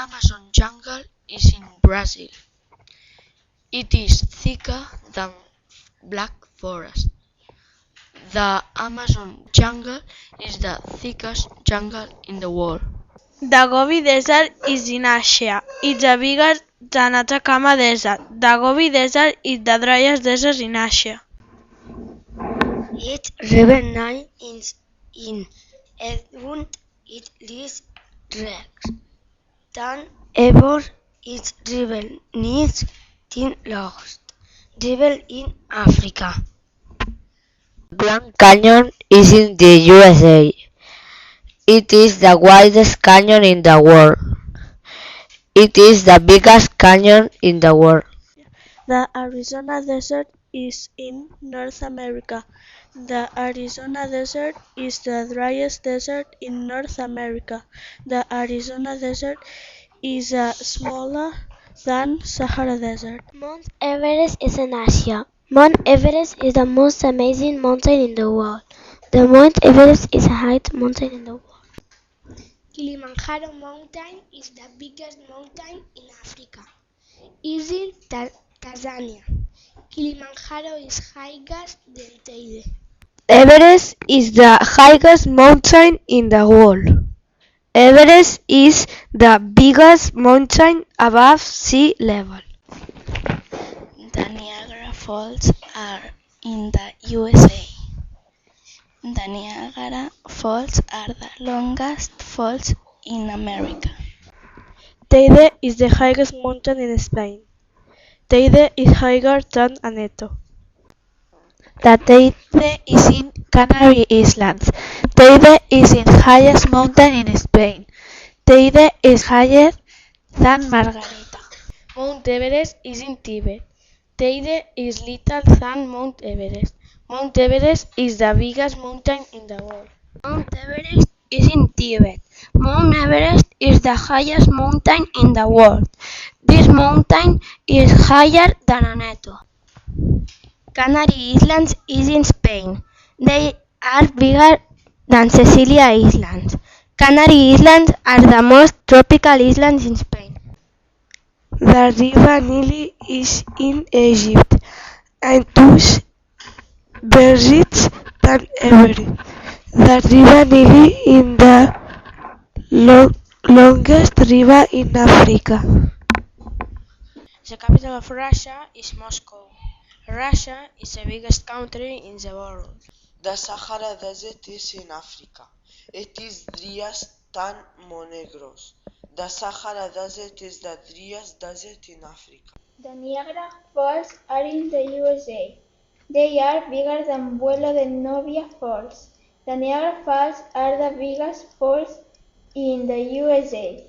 Amazon jungle is in Brazil. It is thicker than Black Forest. The Amazon jungle is the thickest jungle in the world. The Gobi Desert is in Asia. It's the biggest than Atacama Desert. The Gobi Desert is the driest desert in Asia. Its river Nile is in Edmund. It leads tracks. Then ever its river needs the lost river in Africa. Grand Canyon is in the USA. It is the widest canyon in the world. It is the biggest canyon in the world. The Arizona Desert is in North America. The Arizona Desert is the driest desert in North America. The Arizona Desert is smaller than Sahara Desert. Mount Everest is in Asia. Mount Everest is the most amazing mountain in the world. The Mount Everest is the highest mountain in the world. Kilimanjaro mountain is the biggest mountain in Africa. Is in Tanzania. Kilimanjaro is higher than Teide. Everest is the highest mountain in the world. Everest is the biggest mountain above sea level. The Niagara Falls are in the USA. The Niagara Falls are the longest falls in America. Teide is the highest mountain in Spain. Teide is higher than Aneto. The Teide is in Canary Islands. Teide is the highest mountain in Spain. Teide is higher than Margarita. Mount Everest is in Tibet. Teide is little than Mount Everest. Mount Everest is the biggest mountain in the world. Mount Everest is in Tibet. Mount Everest is the highest mountain in the world. This mountain is higher than Aneto. Canary Islands is in Spain. They are bigger than Sicilia Islands. Canary Islands are the most tropical islands in Spain. The river Nile is in Egypt and thus bigger than Everest. The river Nile is the longest river in Africa. The capital of Russia is Moscow. Russia is the biggest country in the world. The Sahara Desert is in Africa. It is driest than Monegros. The Sahara Desert is the driest desert in Africa. The Niagara Falls are in the USA. They are bigger than Vuelo de Novia Falls. The Niagara Falls are the biggest falls in the USA.